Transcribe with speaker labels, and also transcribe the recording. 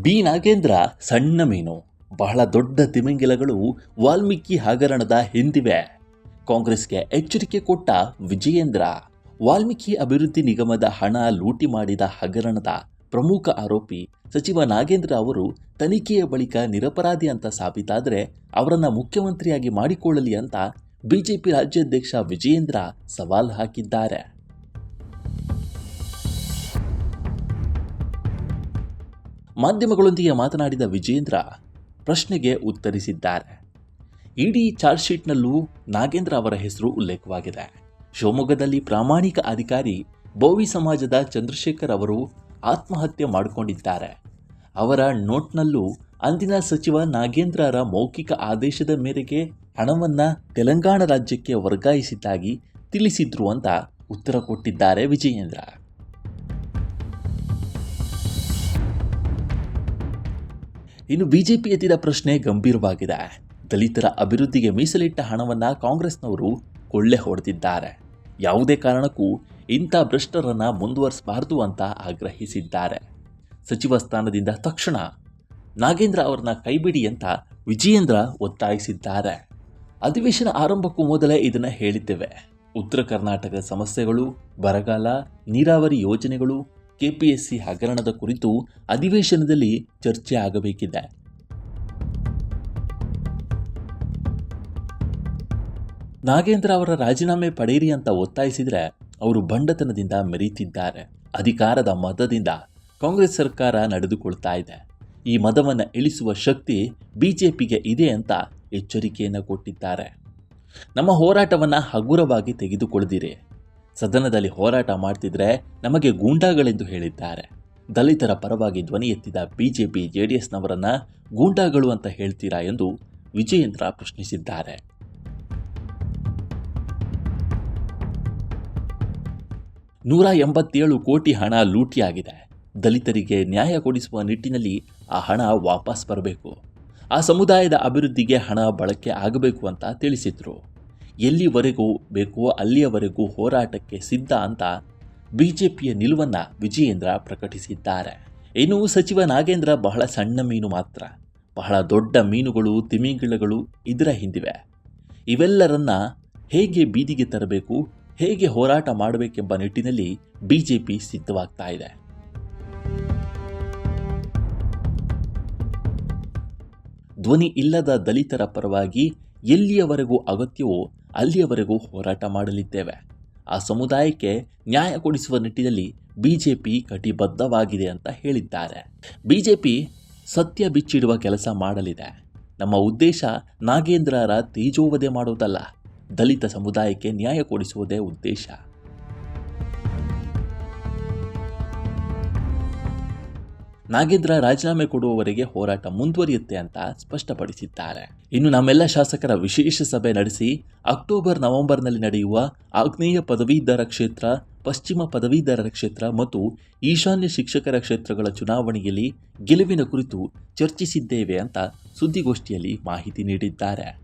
Speaker 1: B Nagendra ಸಣ್ಣ ಮೀನು, ಬಹಳ ದೊಡ್ಡ ತಿಮಿಂಗಿಲಗಳು ವಾಲ್ಮೀಕಿ ಹಗರಣದ ಹಿಂದಿವೆ. ಕಾಂಗ್ರೆಸ್ಗೆ ಎಚ್ಚರಿಕೆ ಕೊಟ್ಟ ವಿಜಯೇಂದ್ರ. ವಾಲ್ಮೀಕಿ ಅಭಿವೃದ್ಧಿ ನಿಗಮದ ಹಣ ಲೂಟಿ ಮಾಡಿದ ಹಗರಣದ ಪ್ರಮುಖ ಆರೋಪಿ ಸಚಿವ ನಾಗೇಂದ್ರ ಅವರು ತನಿಖೆಯ ಬಳಿಕ ನಿರಪರಾಧಿ ಅಂತ ಸಾಬೀತಾದರೆ ಅವರನ್ನು ಮುಖ್ಯಮಂತ್ರಿಯಾಗಿ ಮಾಡಿಕೊಳ್ಳಲಿ ಅಂತ ಬಿಜೆಪಿ ರಾಜ್ಯಾಧ್ಯಕ್ಷ ವಿಜಯೇಂದ್ರ ಸವಾಲು ಹಾಕಿದ್ದಾರೆ. ಮಾಧ್ಯಮಗಳೊಂದಿಗೆ ಮಾತನಾಡಿದ ವಿಜಯೇಂದ್ರ ಪ್ರಶ್ನೆಗೆ ಉತ್ತರಿಸಿದ್ದಾರೆ. ಇಡೀ ಚಾರ್ಜ್ ಶೀಟ್ನಲ್ಲೂ ನಾಗೇಂದ್ರ ಅವರ ಹೆಸರು ಉಲ್ಲೇಖವಾಗಿದೆ. ಶಿವಮೊಗ್ಗದಲ್ಲಿ ಪ್ರಾಮಾಣಿಕ ಅಧಿಕಾರಿ ಬೋವಿ ಸಮಾಜದ ಚಂದ್ರಶೇಖರ್ ಅವರು ಆತ್ಮಹತ್ಯೆ ಮಾಡಿಕೊಂಡಿದ್ದಾರೆ. ಅವರ ನೋಟ್ನಲ್ಲೂ ಅಂದಿನ ಸಚಿವ ನಾಗೇಂದ್ರರ ಮೌಖಿಕ ಆದೇಶದ ಮೇರೆಗೆ ಹಣವನ್ನು ತೆಲಂಗಾಣ ರಾಜ್ಯಕ್ಕೆ ವರ್ಗಾಯಿಸಿದ್ದಾಗಿ ತಿಳಿಸಿದ್ರು ಅಂತ ಉತ್ತರ ಕೊಟ್ಟಿದ್ದಾರೆ ವಿಜಯೇಂದ್ರ. ಇನ್ನು ಬಿಜೆಪಿ ಎತ್ತಿದ ಪ್ರಶ್ನೆ ಗಂಭೀರವಾಗಿದೆ. ದಲಿತರ ಅಭಿವೃದ್ಧಿಗೆ ಮೀಸಲಿಟ್ಟ ಹಣವನ್ನು ಕಾಂಗ್ರೆಸ್ನವರು ಕೊಳ್ಳೆ ಹೊಡೆದಿದ್ದಾರೆ. ಯಾವುದೇ ಕಾರಣಕ್ಕೂ ಇಂಥ ಭ್ರಷ್ಟರನ್ನು ಮುಂದುವರಿಸಬಾರದು ಅಂತ ಆಗ್ರಹಿಸಿದ್ದಾರೆ. ಸಚಿವ ಸ್ಥಾನದಿಂದ ತಕ್ಷಣ ನಾಗೇಂದ್ರ ಅವರನ್ನ ಕೈಬಿಡಿ ಅಂತ ವಿಜಯೇಂದ್ರ ಒತ್ತಾಯಿಸಿದ್ದಾರೆ. ಅಧಿವೇಶನ ಆರಂಭಕ್ಕೂ ಮೊದಲೇ ಇದನ್ನು ಹೇಳಿದ್ದೇವೆ. ಉತ್ತರ ಕರ್ನಾಟಕದ ಸಮಸ್ಯೆಗಳು, ಬರಗಾಲ, ನೀರಾವರಿ ಯೋಜನೆಗಳು, ಕೆಪಿಎಸ್ಸಿ ಹಗರಣದ ಕುರಿತು ಅಧಿವೇಶನದಲ್ಲಿ ಚರ್ಚೆ ಆಗಬೇಕಿದೆ. ನಾಗೇಂದ್ರ ಅವರ ರಾಜೀನಾಮೆ ಪಡೆಯಿರಿ ಅಂತ ಒತ್ತಾಯಿಸಿದರೆ ಅವರು ಬಂಡತನದಿಂದ ಮೆರೀತಿದ್ದಾರೆ. ಅಧಿಕಾರದ ಮದದಿಂದ ಕಾಂಗ್ರೆಸ್ ಸರ್ಕಾರ ನಡೆದುಕೊಳ್ತಾ ಇದೆ. ಈ ಮದವನ್ನು ಇಳಿಸುವ ಶಕ್ತಿ ಬಿಜೆಪಿಗೆ ಇದೆ ಅಂತ ಎಚ್ಚರಿಕೆಯನ್ನು ಕೊಟ್ಟಿದ್ದಾರೆ. ನಮ್ಮ ಹೋರಾಟವನ್ನು ಹಗುರವಾಗಿ ತೆಗೆದುಕೊಳ್ಳದಿರಿ. ಸದನದಲ್ಲಿ ಹೋರಾಟ ಮಾಡ್ತಿದ್ರೆ ನಮಗೆ ಗೂಂಡಾಗಳೆಂದು ಹೇಳಿದ್ದಾರೆ. ದಲಿತರ ಪರವಾಗಿ ಧ್ವನಿ ಎತ್ತಿದ ಬಿಜೆಪಿ ಜೆಡಿಎಸ್ನವರನ್ನ ಗೂಂಡಾಗಳು ಅಂತ ಹೇಳ್ತೀರಾ ಎಂದು ವಿಜಯೇಂದ್ರ ಪ್ರಶ್ನಿಸಿದ್ದಾರೆ. $187 ಕೋಟಿ ಹಣ ಲೂಟಿಯಾಗಿದೆ. ದಲಿತರಿಗೆ ನ್ಯಾಯ ಕೊಡಿಸುವ ನಿಟ್ಟಿನಲ್ಲಿ ಆ ಹಣ ವಾಪಸ್ ಬರಬೇಕು. ಆ ಸಮುದಾಯದ ಅಭಿವೃದ್ಧಿಗೆ ಹಣ ಬಳಕೆ ಆಗಬೇಕು ಅಂತ ತಿಳಿಸಿದ್ರು. ಎಲ್ಲಿವರೆಗೂ ಬೇಕೋ ಅಲ್ಲಿಯವರೆಗೂ ಹೋರಾಟಕ್ಕೆ ಸಿದ್ಧ ಅಂತ ಬಿಜೆಪಿಯ ನಿಲುವನ್ನು ವಿಜಯೇಂದ್ರ ಪ್ರಕಟಿಸಿದ್ದಾರೆ. ಇನ್ನು ಸಚಿವ ನಾಗೇಂದ್ರ ಬಹಳ ಸಣ್ಣ ಮೀನು ಮಾತ್ರ. ಬಹಳ ದೊಡ್ಡ ಮೀನುಗಳು, ತಿಮಿಂಗಿಲಗಳು ಇದರ ಹಿಂದಿವೆ. ಇವೆಲ್ಲರನ್ನ ಹೇಗೆ ಬೀದಿಗೆ ತರಬೇಕು, ಹೇಗೆ ಹೋರಾಟ ಮಾಡಬೇಕೆಂಬ ನಿಟ್ಟಿನಲ್ಲಿ ಬಿಜೆಪಿ ಸಿದ್ಧವಾಗ್ತಾ ಇದೆ. ಧ್ವನಿ ಇಲ್ಲದ ದಲಿತರ ಪರವಾಗಿ ಎಲ್ಲಿಯವರೆಗೂ ಅಗತ್ಯವೋ ಅಲ್ಲಿಯವರೆಗೂ ಹೋರಾಟ ಮಾಡಲಿದ್ದೇವೆ. ಆ ಸಮುದಾಯಕ್ಕೆ ನ್ಯಾಯ ಕೊಡಿಸುವ ನಿಟ್ಟಿನಲ್ಲಿ ಬಿಜೆಪಿ ಕಟಿಬದ್ಧವಾಗಿದೆ ಅಂತ ಹೇಳಿದ್ದಾರೆ. ಬಿಜೆಪಿ ಸತ್ಯ ಬಿಚ್ಚಿಡುವ ಕೆಲಸ ಮಾಡಲಿದೆ. ನಮ್ಮ ಉದ್ದೇಶ ನಾಗೇಂದ್ರರ ತೇಜೋವಧೆ ಮಾಡೋದಲ್ಲ, ದಲಿತ ಸಮುದಾಯಕ್ಕೆ ನ್ಯಾಯ ಕೊಡಿಸುವುದೇ ಉದ್ದೇಶ. ನಾಗೇಂದ್ರ ರಾಜೀನಾಮೆ ಕೊಡುವವರೆಗೆ ಹೋರಾಟ ಮುಂದುವರಿಯುತ್ತೆ ಅಂತ ಸ್ಪಷ್ಟಪಡಿಸಿದ್ದಾರೆ. ಇನ್ನು ನಮ್ಮೆಲ್ಲ ಶಾಸಕರ ವಿಶೇಷ ಸಭೆ ನಡೆಸಿ ಅಕ್ಟೋಬರ್ ನವೆಂಬರ್ನಲ್ಲಿ ನಡೆಯುವ ಆಗ್ನೇಯ ಪದವೀಧರ ಕ್ಷೇತ್ರ, ಪಶ್ಚಿಮ ಪದವೀಧರರ ಕ್ಷೇತ್ರ ಮತ್ತು ಈಶಾನ್ಯ ಶಿಕ್ಷಕರ ಕ್ಷೇತ್ರಗಳ ಚುನಾವಣೆಯಲ್ಲಿ ಗೆಲುವಿನ ಕುರಿತು ಚರ್ಚಿಸಿದ್ದೇವೆ ಅಂತ ಸುದ್ದಿಗೋಷ್ಠಿಯಲ್ಲಿ ಮಾಹಿತಿ ನೀಡಿದ್ದಾರೆ.